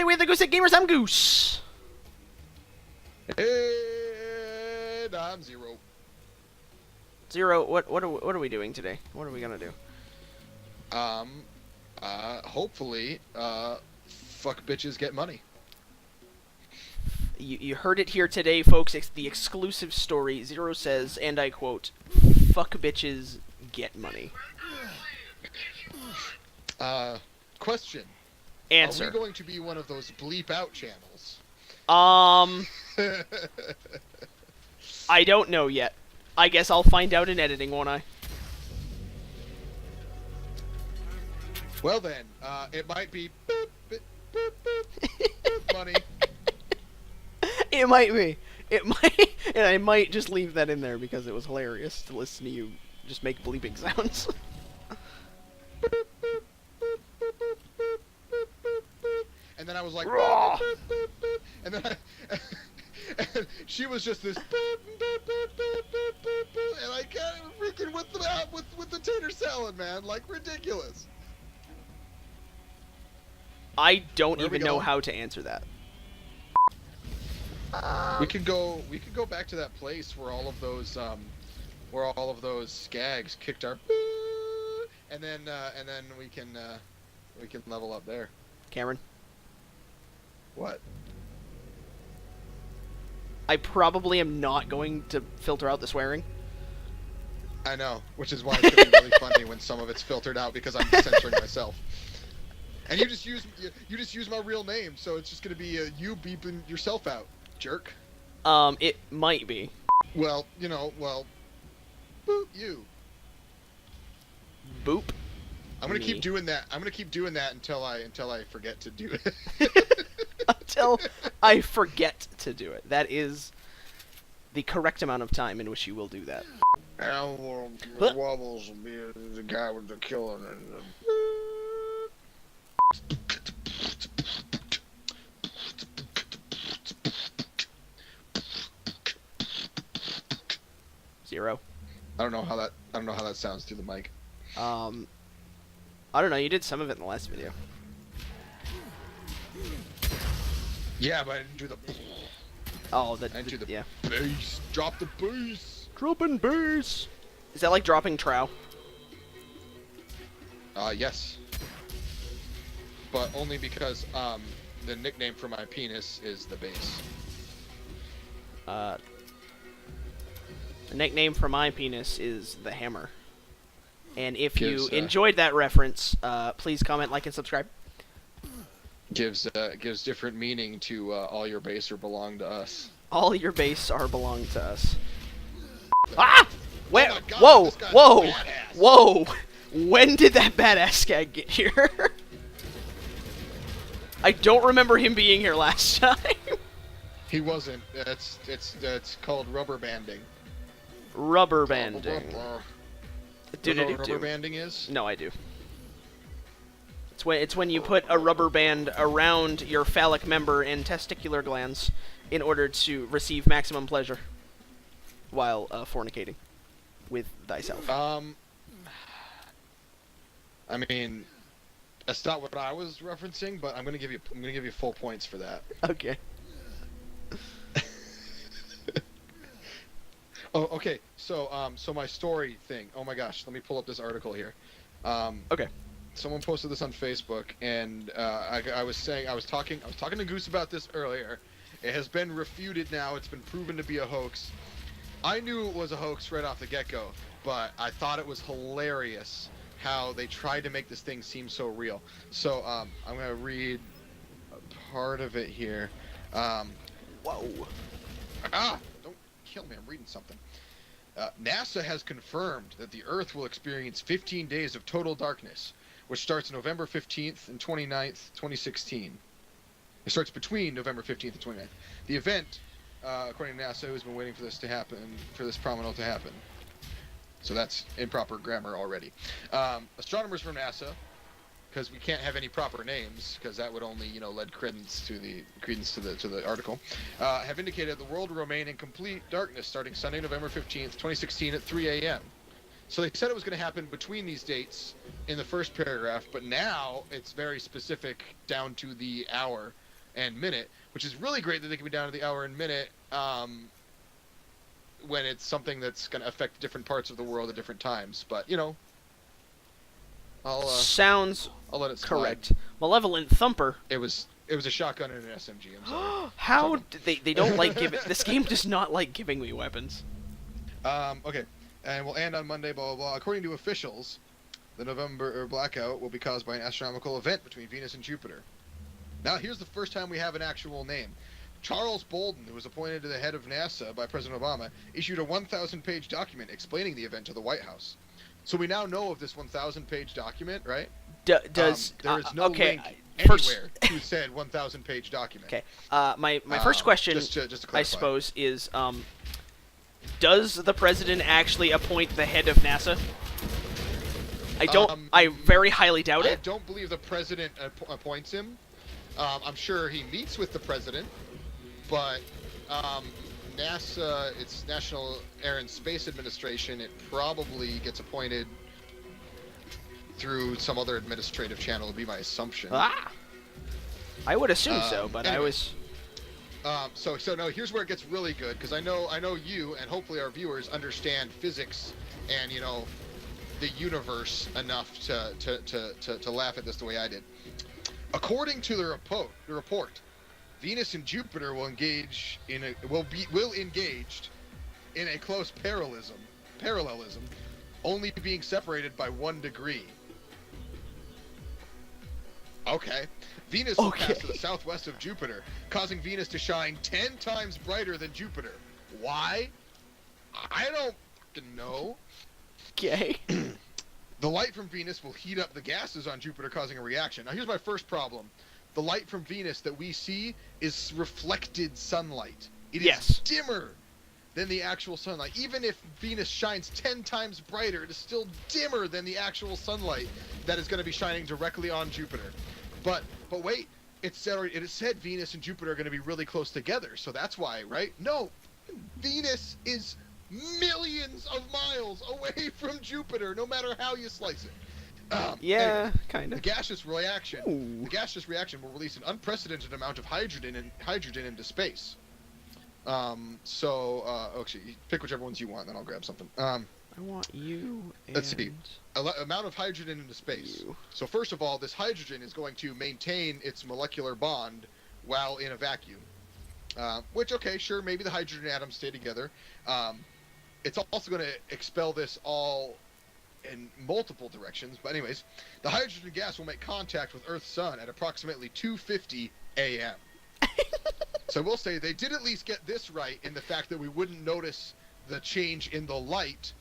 everybody, we're the Goose Gamers. I'm Goose. And I'm Zero. Zero, what are we doing today? What are we gonna do? Hopefully, fuck bitches get money. You heard it here today, folks. It's the exclusive story. Zero says, and I quote, "Fuck bitches, get money." Question. Answer. Are we going to be one of those bleep out channels? I don't know yet. I guess I'll find out in editing, won't I? Well then, it might be boop, boop, boop, boop, boop, money. It might be. It might, and I might just leave that in there because it was hilarious to listen to you just make bleeping sounds. And then I was like, Raw. boop, boop, boop, and then and she was just this boop, boop, boop, boop, boop, boop, boop, and I got freaking with the tater salad, man, like ridiculous. I don't Where are we even know going? how to answer that. We could go back to that place where all of those skags kicked our boo, and then we can level up there. Cameron, What? I probably am not going to filter out the swearing. I know, which is why it's gonna be really funny when some of it's filtered out because I'm censoring myself. And you just use my real name, so it's just gonna be you beeping yourself out, jerk. It might be. Well, boop you. Boop. I'm gonna Me. keep doing that. I'm gonna keep doing that until I forget to do it. Until I forget to do it. That is the correct amount of time in which you will do that. Huh? Wobbles will be the guy with the killer. Zero. I don't know how that sounds through the mic. I don't know. You did some of it in the last video. Yeah, but I didn't do the. Oh, I didn't do the yeah. bass. Drop the bass. Dropping bass. Is that like dropping trow? Yes. But only because the nickname for my penis is the bass. The nickname for my penis is the hammer. And if you enjoyed that reference, please comment, like, and subscribe. Gives different meaning to all your bass or belong to us. All your base are belong to us. Ah! Where? Oh my God, whoa! this guy's Whoa! badass. Whoa! When did that badass skag get here? I don't remember him being here last time. He wasn't. It's called rubber banding. Rubber banding. Do you know what rubber banding is? No, I do. It's when you put a rubber band around your phallic member and testicular glands in order to receive maximum pleasure while fornicating with thyself. I mean, that's not what I was referencing, but I'm gonna give you full points for that. Okay. Oh, okay. So my story thing. Oh my gosh, let me pull up this article here. Okay. Someone posted this on Facebook, and I was talking to Goose about this earlier. It has been refuted now. It's been proven to be a hoax. I knew it was a hoax right off the get-go, but I thought it was hilarious how they tried to make this thing seem so real. So I'm gonna read a part of it here. Whoa. Don't kill me. I'm reading something. NASA has confirmed that the Earth will experience 15 days of total darkness, which starts November 15th and 29th, 2016. It starts between November 15th and 29th. The event, according to NASA, has been waiting for this to happen, for this prominent to happen. So that's improper grammar already. Astronomers from NASA, because we can't have any proper names, because that would only, lend credence to the article, have indicated the world will remain in complete darkness starting Sunday, November 15th, 2016 at 3 a.m. So they said it was going to happen between these dates in the first paragraph, but now it's very specific down to the hour. and minute, which is really great that they can be down to the hour and minute when it's something that's going to affect different parts of the world at different times. But, you know, Sounds I'll let it slide. correct. Malevolent Thumper. It was a shotgun and an SMG. I'm sorry. How they don't like giving this game does not like giving me weapons. Okay, and we'll end on Monday. Blah blah blah. According to officials, the November blackout will be caused by an astronomical event between Venus and Jupiter. Now, here's the first time we have an actual name. Charles Bolden, who was appointed to the head of NASA by President Obama, issued a 1,000-page document explaining the event to the White House. So we now know of this 1,000-page document, right? There is no link first, anywhere who said 1,000-page document. Okay. My first question, just to clarify, I suppose, is does the president actually appoint the head of NASA? I don't. I very highly doubt it. I don't believe the president appoints him. I'm sure he meets with the president, but NASA, its National Air and Space Administration, it probably gets appointed through some other administrative channel, would be my assumption. I would assume so, but anyway. I was. So no, here's where it gets really good, because I know you and hopefully our viewers understand physics and, you know, the universe enough to laugh at this the way I did. According to the report, Venus and Jupiter will engage in a close parallelism, only being separated by 1 degree. Okay. Venus will pass to the southwest of Jupiter, causing Venus to shine 10 times brighter than Jupiter. Why? I don't fucking know. Okay. The light from Venus will heat up the gases on Jupiter, causing a reaction. Now, here's my first problem. The light from Venus that we see is reflected sunlight. It is dimmer than the actual sunlight. Even if Venus shines 10 times brighter, it is still dimmer than the actual sunlight that is going to be shining directly on Jupiter. But wait, it said Venus and Jupiter are going to be really close together, so that's why, right? No, Venus is millions of miles away from Jupiter, no matter how you slice it. Anyway, kind of. The gaseous reaction will release an unprecedented amount of hydrogen into space. Actually, pick whichever ones you want, then I'll grab something. I want you. And let's see. Amount of hydrogen into space. You. So first of all, this hydrogen is going to maintain its molecular bond while in a vacuum. Which, okay, sure, maybe the hydrogen atoms stay together. It's also going to expel this all in multiple directions. But anyways, the hydrogen gas will make contact with Earth's sun at approximately 2:50 a.m. So I will say they did at least get this right in the fact that we wouldn't notice the change in the light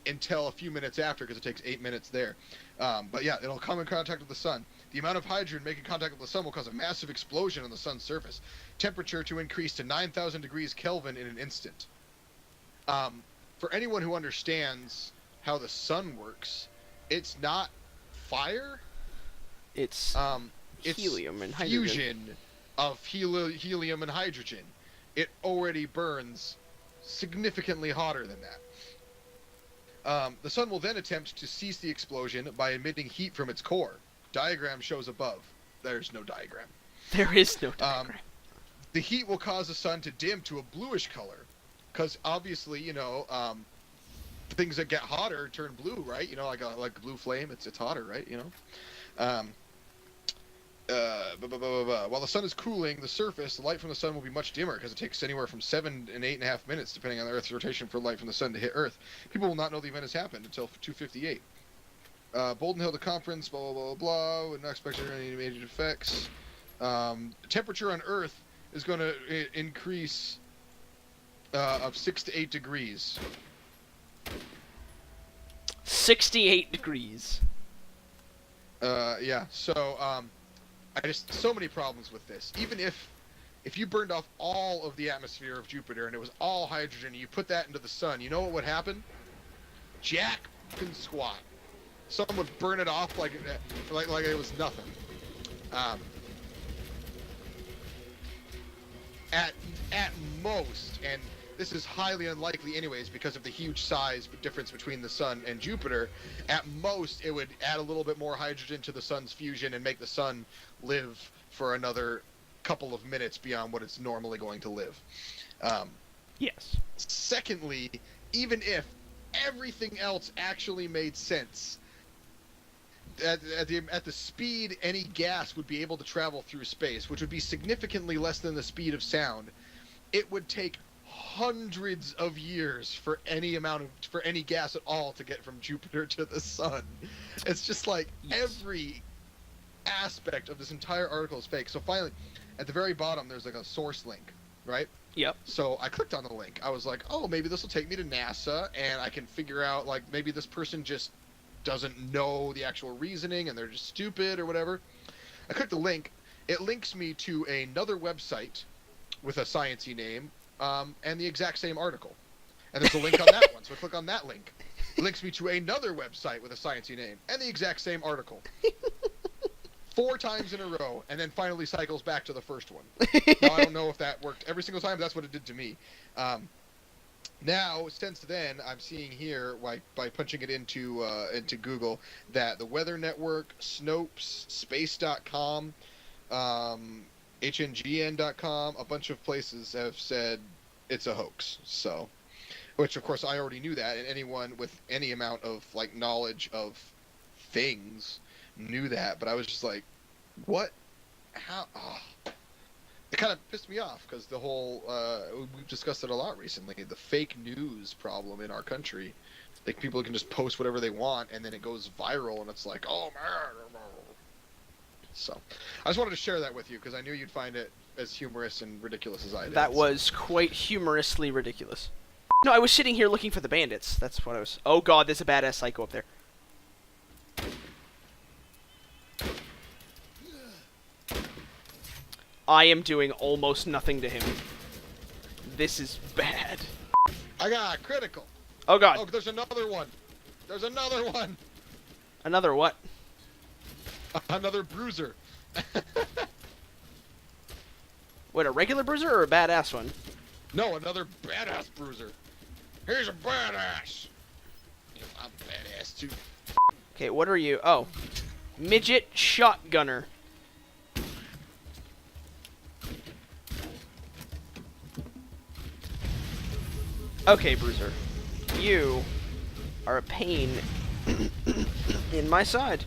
until a few minutes after, because it takes 8 minutes there. But yeah, it'll come in contact with the sun. The amount of hydrogen making contact with the sun will cause a massive explosion on the sun's surface. Temperature to increase to 9,000 degrees Kelvin in an instant. For anyone who understands how the sun works, it's not fire. It's helium and hydrogen. Fusion of helium and hydrogen. It already burns significantly hotter than that. The sun will then attempt to cease the explosion by emitting heat from its core. Diagram shows above. There's no diagram. There is no diagram. The heat will cause the sun to dim to a bluish color, because obviously, you know, things that get hotter turn blue, right? You know, like a blue flame, it's hotter, right? You know. While the sun is cooling the surface, the light from the sun will be much dimmer, because it takes anywhere from 7 and 8.5 minutes, depending on the Earth's rotation, for light from the sun to hit Earth. People will not know the event has happened until 2:58. Bolden held a conference, blah, blah, blah, blah, would not expect any major effects. Temperature on Earth is going to increase of 6 to 8 degrees. 68 degrees. Yeah, so, so many problems with this. Even if you burned off all of the atmosphere of Jupiter and it was all hydrogen and you put that into the sun, you know what would happen? Jack fucking squat. Someone would burn it off like it was nothing. At most, and this is highly unlikely anyways because of the huge size difference between the sun and Jupiter, at most it would add a little bit more hydrogen to the sun's fusion and make the sun live for another couple of minutes beyond what it's normally going to live. Yes. Secondly, even if everything else actually made sense, at the speed any gas would be able to travel through space, which would be significantly less than the speed of sound, it would take hundreds of years for any gas at all to get from Jupiter to the sun. It's just like every aspect of this entire article is fake. So finally, at the very bottom, there's like a source link, right? Yep. So I clicked on the link. I was like, oh, maybe this will take me to NASA, and I can figure out, like, maybe this person just doesn't know the actual reasoning and they're just stupid or whatever. I clicked the link. It links me to another website with a sciencey name, and the exact same article. And there's a link on that one, so I click on that link. It links me to another website with a sciencey name and the exact same article. 4 times in a row, and then finally cycles back to the first one. Now, I don't know if that worked every single time, but that's what it did to me. Now, since then, I'm seeing here, by punching it into Google, that the Weather Network, Snopes, Space.com, HNGN.com, a bunch of places have said it's a hoax. So, which, of course, I already knew that, and anyone with any amount of, like, knowledge of things knew that, but I was just like, what? How? Oh. It kind of pissed me off, because the whole, we've discussed it a lot recently, the fake news problem in our country. Like, people can just post whatever they want, and then it goes viral, and it's like, oh, man. So, I just wanted to share that with you, because I knew you'd find it as humorous and ridiculous as I did. That was quite humorously ridiculous. No, I was sitting here looking for the bandits. That's what I was... Oh god, there's a badass psycho up there. I am doing almost nothing to him. This is bad. I got a critical. Oh god. Oh, there's another one. There's another one. Another what? Another bruiser. What, a regular bruiser or a badass one? No, another badass bruiser. Here's a badass. I'm badass too. Okay, what are you? Oh. Midget shotgunner. Okay, Bruiser. You are a pain in my side.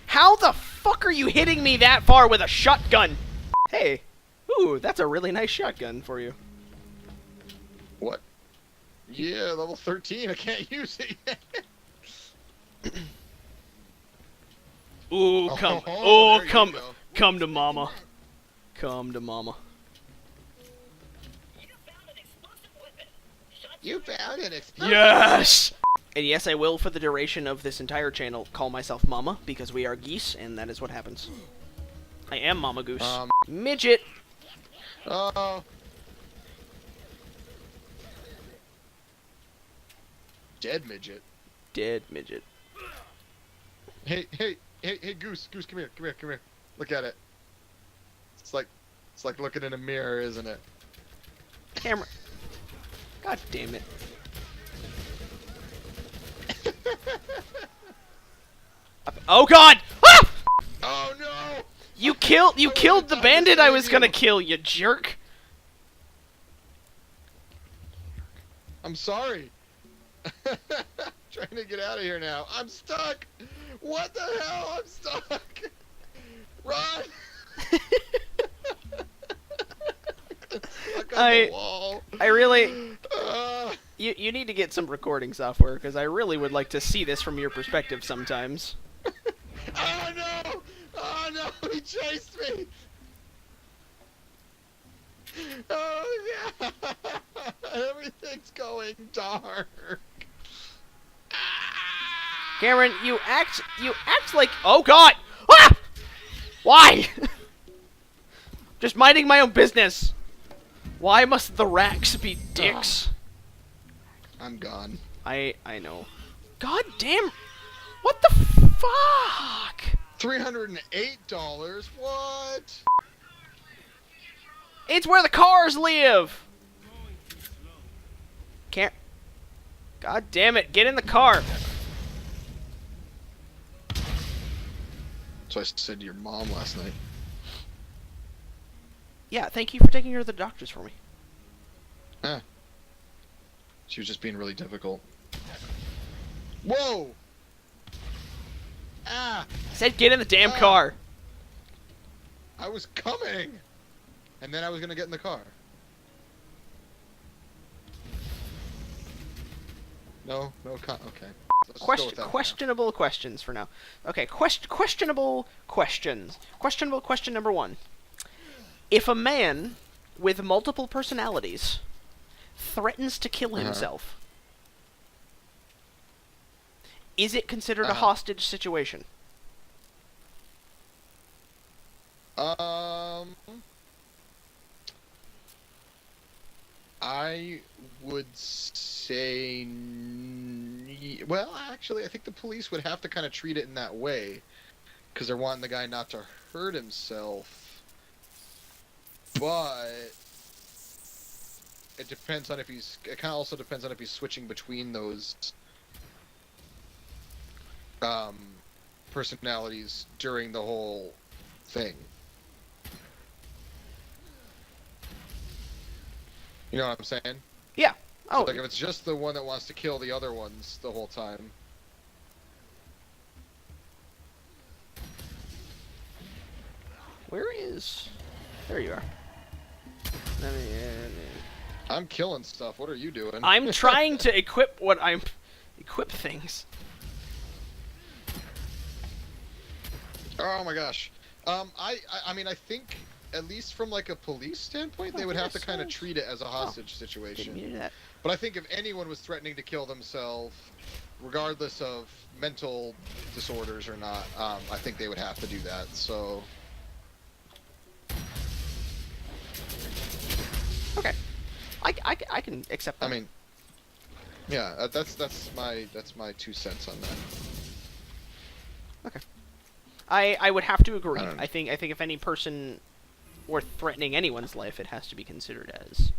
How the fuck are you hitting me that far with a shotgun? Hey. Ooh, that's a really nice shotgun for you. What? Yeah, level 13. I can't use it yet. Ooh, come. Oh, come. Come to mama. Come to mama. You found an explosive. Yes! And yes, I will, for the duration of this entire channel, call myself Mama, because we are geese, and that is what happens. I am Mama Goose. Midget! Oh. Dead midget. Dead midget. Hey, Goose, come here. Look at it. It's like looking in a mirror, isn't it? Camera. God damn it. Oh god! Ah! Oh no! You killed the bandit I was gonna kill, you jerk! I'm sorry. Trying to get out of here now. I'm stuck! What the hell? I'm stuck! Run! Stuck on the wall. I really... You need to get some recording software, because I really would like to see this from your perspective sometimes. Oh no! Oh no! He chased me! Oh yeah! Everything's going dark. Cameron, you act like... Oh god! Ah! Why? Just minding my own business. Why must the racks be dicks? I'm gone. I know. God damn! What the fuck? $308? What? It's where the cars live! Can't... God damn it, get in the car! So I said to your mom last night. Yeah, thank you for taking her to the doctors for me. Eh. She was just being really difficult. Whoa! Ah! I said get in the damn Ah. car. I was coming! And then I was gonna get in the car. No, okay. Let's go with that Questionable questions for now. Okay, questionable questions. Questionable question number 1. If a man with multiple personalities threatens to kill himself, is it considered a hostage situation? I would say... Well, actually, I think the police would have to kind of treat it in that way. Because they're wanting the guy not to hurt himself. But... It depends on if he's... It kind of also depends on if he's switching between those... personalities during the whole thing. You know what I'm saying? Yeah. Oh. So, like, if it's just the one that wants to kill the other ones the whole time. Where is... There you are. I'm killing stuff. What are you doing? I'm trying to equip what I'm... Equip things. Oh my gosh. I mean, I think, at least from like a police standpoint, they would have to kind of treat it as a hostage situation. Didn't mean that. But I think if anyone was threatening to kill themselves, regardless of mental disorders or not, I think they would have to do that. So. Okay. I can accept that. I mean, yeah, that's my 2 cents on that. Okay. I would have to agree. I think if any person were threatening anyone's life, it has to be considered as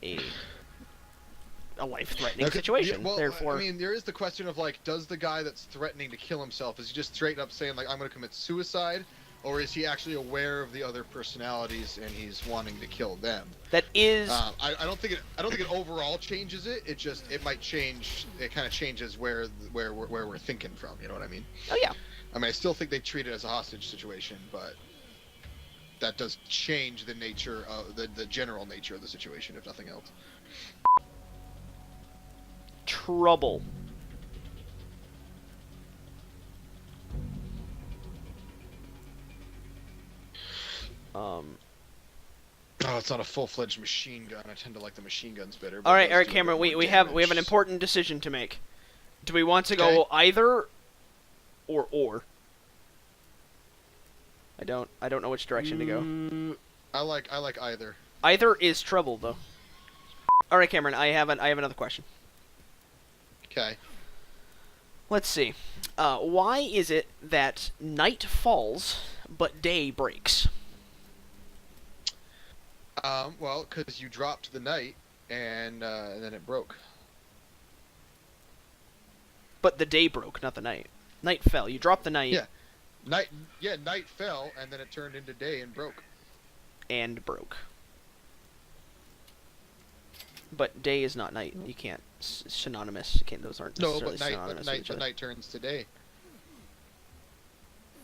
a life-threatening situation. Yeah, well, Therefore, I mean, there is the question of like, does the guy that's threatening to kill himself, is he just straight up saying like, I'm going to commit suicide, or is he actually aware of the other personalities and he's wanting to kill them? that is. I don't think it overall changes it. It might change. It kind of changes where we're thinking from. You know what I mean? Oh yeah. I mean, I still think they treat it as a hostage situation, but that does change the nature of the general nature of the situation, if nothing else. Trouble. Oh, it's not a full-fledged machine gun. I tend to like the machine guns better. All right, Cameron. We have an important decision to make. Do we want to go either or? I don't know which direction to go. I like either. Either is trouble though. All right, Cameron. I have another question. Okay. Let's see. Why is it that night falls but day breaks? Well, because you dropped the night and then it broke. But the day broke, not the night. Night fell. You dropped the night. Yeah. Night fell and then it turned into day and broke. And broke. But day is not night. You can't synonymous. You can't. Those aren't necessarily synonymous with each other. Night turns to day.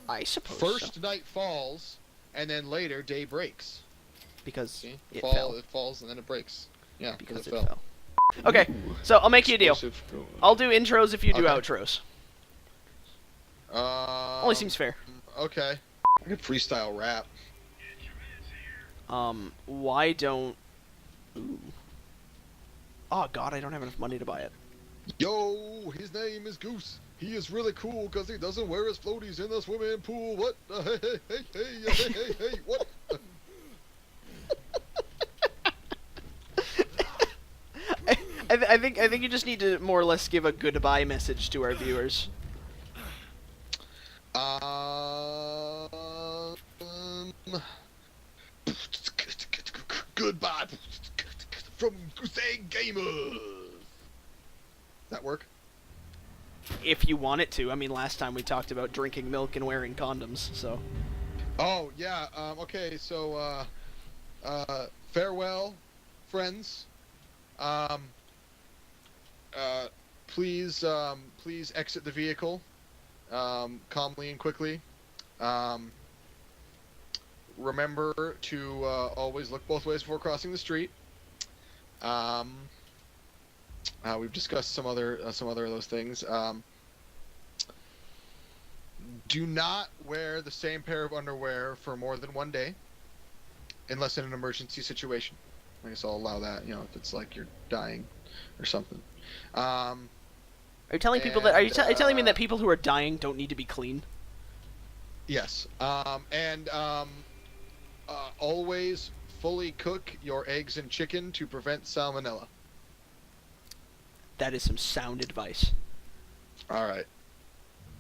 I suppose. First so. night falls, and then later day breaks. Because it fell. It falls and then it breaks. Yeah, because it fell. Okay, so I'll make you a deal. I'll do intros if you do outros. Only seems fair. Okay. I could freestyle rap. Why don't... Ooh. Oh god, I don't have enough money to buy it. Yo, his name is Goose. He is really cool because he doesn't wear his floaties in the swimming pool. What? Hey, what? I think you just need to more or less give a goodbye message to our viewers. Goodbye from Crusade Gamers. That work? If you want it to. I mean, last time we talked about drinking milk and wearing condoms, so. Oh yeah. Okay. So Farewell, friends. Um, please exit the vehicle, calmly and quickly. Remember to always look both ways before crossing the street. We've discussed some other of those things. Do not wear the same pair of underwear for more than one day, unless in an emergency situation. I guess I'll allow that. You know, if it's like you're dying or something. Are you telling people that? Are you telling me that people who are dying don't need to be clean? Yes. Always fully cook your eggs and chicken to prevent salmonella. That is some sound advice. All right.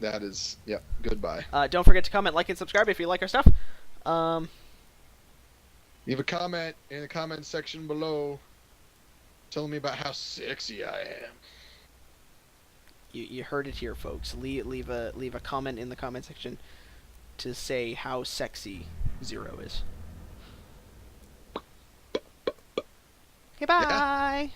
That is, yep. Goodbye. Don't forget to comment, like, and subscribe if you like our stuff. Leave a comment in the comment section below, telling me about how sexy I am. You heard it here, folks. Leave a comment in the comment section to say how sexy Zero is. Okay, bye. Yeah.